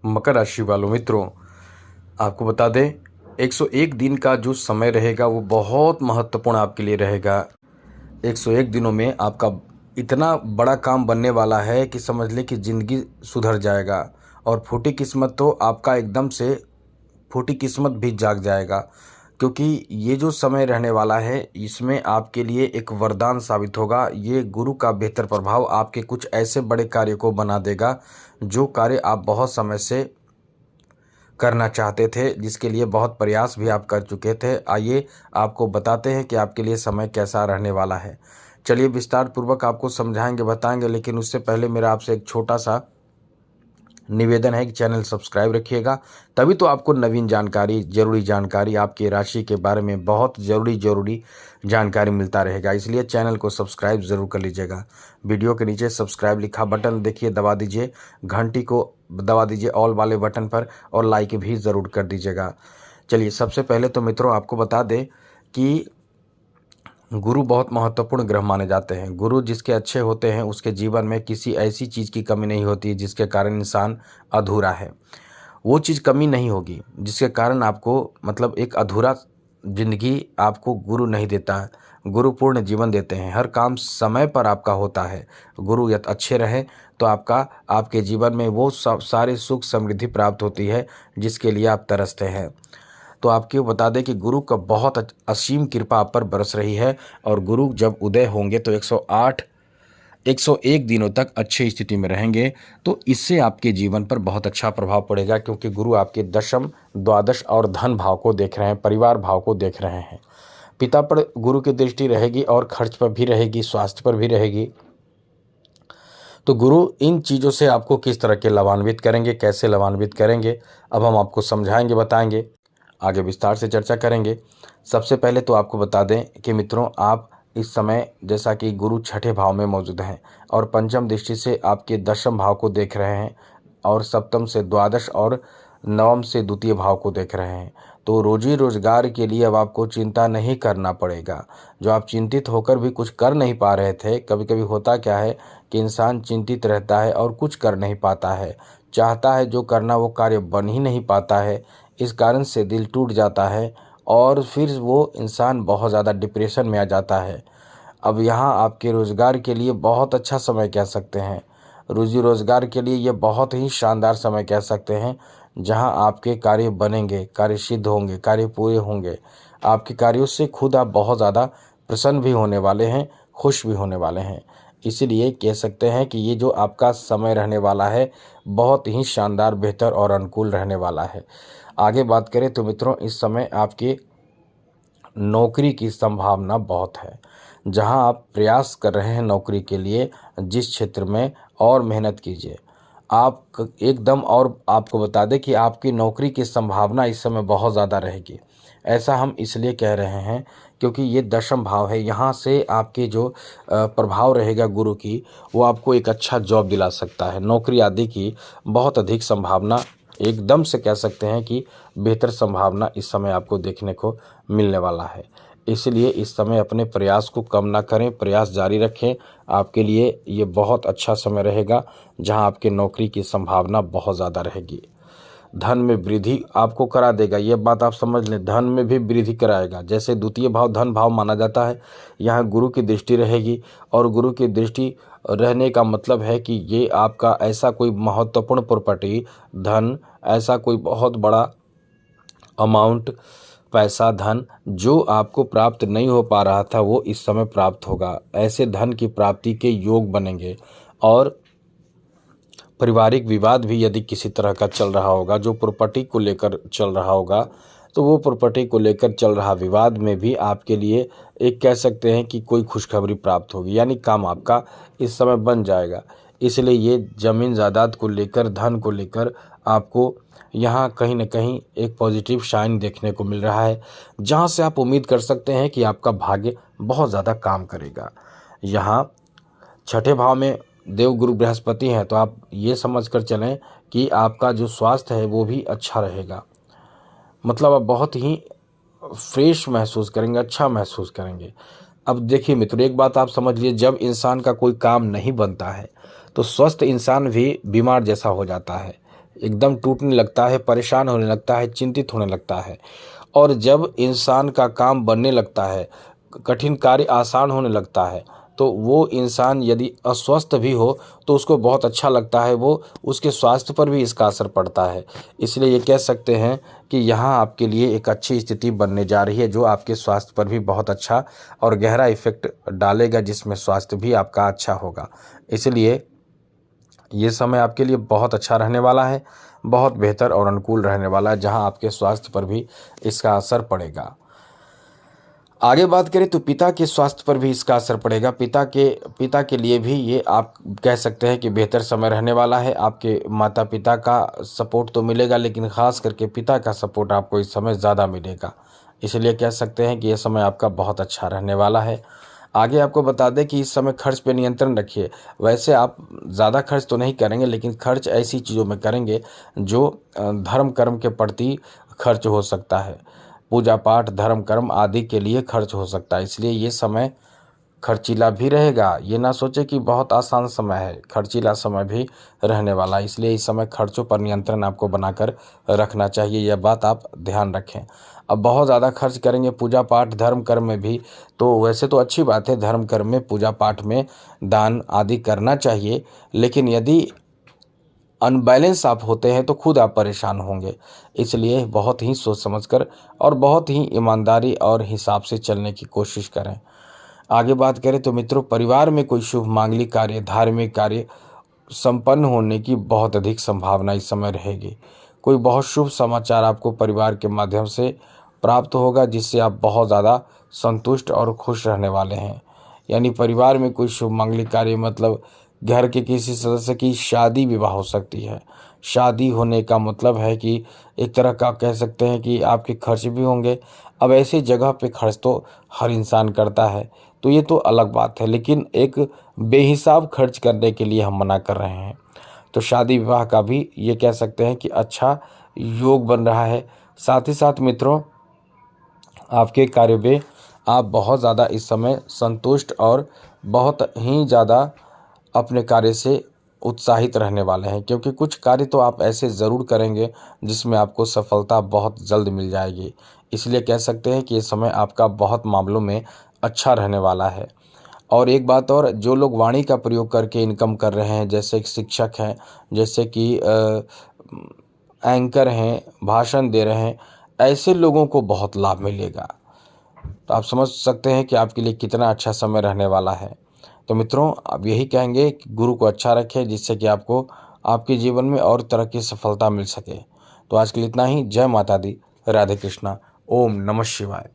मकर राशि वालों मित्रों, आपको बता दें 101 दिन का जो समय रहेगा वो बहुत महत्वपूर्ण आपके लिए रहेगा। 101 दिनों में आपका इतना बड़ा काम बनने वाला है कि समझ लें कि ज़िंदगी सुधर जाएगा और फूटी किस्मत तो आपका एकदम से फूटी किस्मत भी जाग जाएगा, क्योंकि ये जो समय रहने वाला है इसमें आपके लिए एक वरदान साबित होगा। ये गुरु का बेहतर प्रभाव आपके कुछ ऐसे बड़े कार्य को बना देगा जो कार्य आप बहुत समय से करना चाहते थे, जिसके लिए बहुत प्रयास भी आप कर चुके थे। आइए आपको बताते हैं कि आपके लिए समय कैसा रहने वाला है। चलिए विस्तार पूर्वक आपको समझाएंगे बताएंगे, लेकिन उससे पहले मेरा आपसे एक छोटा सा निवेदन है कि चैनल सब्सक्राइब रखिएगा, तभी तो आपको नवीन जानकारी, जरूरी जानकारी आपकी राशि के बारे में बहुत ज़रूरी जानकारी मिलता रहेगा। इसलिए चैनल को सब्सक्राइब ज़रूर कर लीजिएगा। वीडियो के नीचे सब्सक्राइब लिखा बटन देखिए, दबा दीजिए, घंटी को दबा दीजिए ऑल वाले बटन पर और लाइक भी ज़रूर कर दीजिएगा। चलिए सबसे पहले तो मित्रों आपको बता दें कि गुरु बहुत महत्वपूर्ण ग्रह माने जाते हैं। गुरु जिसके अच्छे होते हैं उसके जीवन में किसी ऐसी चीज़ की कमी नहीं होती जिसके कारण इंसान अधूरा है। वो चीज़ कमी नहीं होगी जिसके कारण आपको मतलब एक अधूरा जिंदगी आपको गुरु नहीं देता है। गुरु पूर्ण जीवन देते हैं, हर काम समय पर आपका होता है। गुरु यदि अच्छे रहे तो आपके जीवन में वो सब सारे सुख समृद्धि प्राप्त होती है जिसके लिए आप तरसते हैं। तो आपको बता दें कि गुरु का बहुत असीम कृपा आप पर बरस रही है और गुरु जब उदय होंगे तो 101 दिनों तक अच्छी स्थिति में रहेंगे। तो इससे आपके जीवन पर बहुत अच्छा प्रभाव पड़ेगा, क्योंकि गुरु आपके दशम, द्वादश और धन भाव को देख रहे हैं, परिवार भाव को देख रहे हैं। पिता पर गुरु की दृष्टि रहेगी और खर्च पर भी रहेगी, स्वास्थ्य पर भी रहेगी। तो गुरु इन चीज़ों से आपको किस तरह के लाभान्वित करेंगे, कैसे लाभान्वित करेंगे, अब हम आपको समझाएंगे बताएंगे, आगे विस्तार से चर्चा करेंगे। सबसे पहले तो आपको बता दें कि मित्रों आप इस समय जैसा कि गुरु छठे भाव में मौजूद हैं और पंचम दृष्टि से आपके दशम भाव को देख रहे हैं और सप्तम से द्वादश और नवम से द्वितीय भाव को देख रहे हैं। तो रोजी रोजगार के लिए अब आपको चिंता नहीं करना पड़ेगा। जो आप चिंतित होकर भी कुछ कर नहीं पा रहे थे, कभी कभी होता क्या है कि इंसान चिंतित रहता है और कुछ कर नहीं पाता है, चाहता है जो करना वो कार्य बन ही नहीं पाता है। इस कारण से दिल टूट जाता है और फिर वो इंसान बहुत ज़्यादा डिप्रेशन में आ जाता है। अब यहाँ आपके रोज़गार के लिए बहुत अच्छा समय कह सकते हैं, रोजी रोज़गार के लिए ये बहुत ही शानदार समय कह सकते हैं, जहाँ आपके कार्य बनेंगे, कार्य सिद्ध होंगे, कार्य पूरे होंगे। आपके कार्यों से खुद आप बहुत ज़्यादा प्रसन्न भी होने वाले हैं, खुश भी होने वाले हैं। इसीलिए कह सकते हैं कि ये जो आपका समय रहने वाला है बहुत ही शानदार, बेहतर और अनुकूल रहने वाला है। आगे बात करें तो मित्रों इस समय आपकी नौकरी की संभावना बहुत है। जहां आप प्रयास कर रहे हैं नौकरी के लिए, जिस क्षेत्र में, और मेहनत कीजिए आप एकदम। और आपको बता दें कि आपकी नौकरी की संभावना इस समय बहुत ज़्यादा रहेगी। ऐसा हम इसलिए कह रहे हैं क्योंकि ये दशम भाव है, यहाँ से आपके जो प्रभाव रहेगा गुरु की, वो आपको एक अच्छा जॉब दिला सकता है। नौकरी आदि की बहुत अधिक संभावना, एकदम से कह सकते हैं कि बेहतर संभावना इस समय आपको देखने को मिलने वाला है। इसलिए इस समय अपने प्रयास को कम ना करें, प्रयास जारी रखें। आपके लिए ये बहुत अच्छा समय रहेगा जहां आपके नौकरी की संभावना बहुत ज़्यादा रहेगी। धन में वृद्धि आपको करा देगा, ये बात आप समझ लें, धन में भी वृद्धि कराएगा। जैसे द्वितीय भाव धन भाव माना जाता है, यहाँ गुरु की दृष्टि रहेगी और गुरु की दृष्टि रहने का मतलब है कि ये आपका ऐसा कोई महत्वपूर्ण प्रॉपर्टी, धन, ऐसा कोई बहुत बड़ा अमाउंट, पैसा, धन जो आपको प्राप्त नहीं हो पा रहा था वो इस समय प्राप्त होगा। ऐसे धन की प्राप्ति के योग बनेंगे। और पारिवारिक विवाद भी यदि किसी तरह का चल रहा होगा, जो प्रॉपर्टी को लेकर चल रहा होगा, तो वो प्रॉपर्टी को लेकर चल रहा विवाद में भी आपके लिए एक कह सकते हैं कि कोई खुशखबरी प्राप्त होगी, यानी काम आपका इस समय बन जाएगा। इसलिए ये ज़मीन जायदाद को लेकर, धन को लेकर आपको यहाँ कहीं न कहीं एक पॉजिटिव शाइन देखने को मिल रहा है, जहाँ से आप उम्मीद कर सकते हैं कि आपका भाग्य बहुत ज़्यादा काम करेगा। यहाँ छठे भाव में देवगुरु बृहस्पति हैं, तो आप ये समझ कर चलें कि आपका जो स्वास्थ्य है वो भी अच्छा रहेगा। मतलब आप बहुत ही फ्रेश महसूस करेंगे, अच्छा महसूस करेंगे। अब देखिए मित्रों, एक बात आप समझ लीजिए, जब इंसान का कोई काम नहीं बनता है तो स्वस्थ इंसान भी बीमार जैसा हो जाता है। एकदम टूटने लगता है, परेशान होने लगता है, चिंतित होने लगता है। और जब इंसान का काम बनने लगता है, कठिन कार्य आसान होने लगता है, तो वो इंसान यदि अस्वस्थ भी हो तो उसको बहुत अच्छा लगता है, वो उसके स्वास्थ्य पर भी इसका असर पड़ता है। इसलिए ये कह सकते हैं कि यहाँ आपके लिए एक अच्छी स्थिति बनने जा रही है, जो आपके स्वास्थ्य पर भी बहुत अच्छा और गहरा इफ़ेक्ट डालेगा, जिसमें स्वास्थ्य भी आपका अच्छा होगा। इसलिए ये समय आपके लिए बहुत अच्छा रहने वाला है, बहुत बेहतर और अनुकूल रहने वाला है, जहाँ आपके स्वास्थ्य पर भी इसका असर पड़ेगा। आगे बात करें तो पिता के स्वास्थ्य पर भी इसका असर पड़ेगा। पिता के लिए भी ये आप कह सकते हैं कि बेहतर समय रहने वाला है। आपके माता पिता का सपोर्ट तो मिलेगा, लेकिन ख़ास करके पिता का सपोर्ट आपको इस समय ज़्यादा मिलेगा। इसलिए कह सकते हैं कि ये समय आपका बहुत अच्छा रहने वाला है। आगे आपको बता दें कि इस समय खर्च पे नियंत्रण रखिए। वैसे आप ज़्यादा खर्च तो नहीं करेंगे, लेकिन खर्च ऐसी चीज़ों में करेंगे जो धर्म कर्म के प्रति खर्च हो सकता है। पूजा पाठ, धर्म कर्म आदि के लिए खर्च हो सकता है। इसलिए ये समय खर्चीला भी रहेगा। ये ना सोचे कि बहुत आसान समय है, खर्चीला समय भी रहने वाला है। इसलिए इस समय खर्चों पर नियंत्रण आपको बनाकर रखना चाहिए, यह बात आप ध्यान रखें। अब बहुत ज़्यादा खर्च करेंगे पूजा पाठ धर्म कर्म में भी, तो वैसे तो अच्छी बात है, धर्म कर्म में पूजा पाठ में दान आदि करना चाहिए, लेकिन यदि अनबैलेंस आप होते हैं तो खुद आप परेशान होंगे। इसलिए बहुत ही सोच समझकर और बहुत ही ईमानदारी और हिसाब से चलने की कोशिश करें। आगे बात करें तो मित्रों, परिवार में कोई शुभ मांगलिक कार्य, धार्मिक कार्य संपन्न होने की बहुत अधिक संभावना इस समय रहेगी। कोई बहुत शुभ समाचार आपको परिवार के माध्यम से प्राप्त होगा, जिससे आप बहुत ज़्यादा संतुष्ट और खुश रहने वाले हैं। यानी परिवार में कोई शुभ मांगलिक कार्य मतलब घर के किसी सदस्य की शादी विवाह हो सकती है। शादी होने का मतलब है कि एक तरह का कह सकते हैं कि आपके खर्च भी होंगे। अब ऐसी जगह पे खर्च तो हर इंसान करता है, तो ये तो अलग बात है, लेकिन एक बेहिसाब खर्च करने के लिए हम मना कर रहे हैं। तो शादी विवाह का भी ये कह सकते हैं कि अच्छा योग बन रहा है। साथ ही साथ मित्रों, आपके कार्य में आप बहुत ज़्यादा इस समय संतुष्ट और बहुत ही ज़्यादा अपने कार्य से उत्साहित रहने वाले हैं, क्योंकि कुछ कार्य तो आप ऐसे ज़रूर करेंगे जिसमें आपको सफलता बहुत जल्द मिल जाएगी। इसलिए कह सकते हैं कि ये समय आपका बहुत मामलों में अच्छा रहने वाला है। और एक बात और, जो लोग वाणी का प्रयोग करके इनकम कर रहे हैं, जैसे कि शिक्षक हैं, जैसे कि एंकर हैं, भाषण दे रहे हैं, ऐसे लोगों को बहुत लाभ मिलेगा। तो आप समझ सकते हैं कि आपके लिए कितना अच्छा समय रहने वाला है। तो मित्रों, आप यही कहेंगे कि गुरु को अच्छा रखें, जिससे कि आपको आपके जीवन में और तरह की सफलता मिल सके। तो आज के लिए इतना ही। जय माता दी, राधे कृष्णा, ओम नमः शिवाय।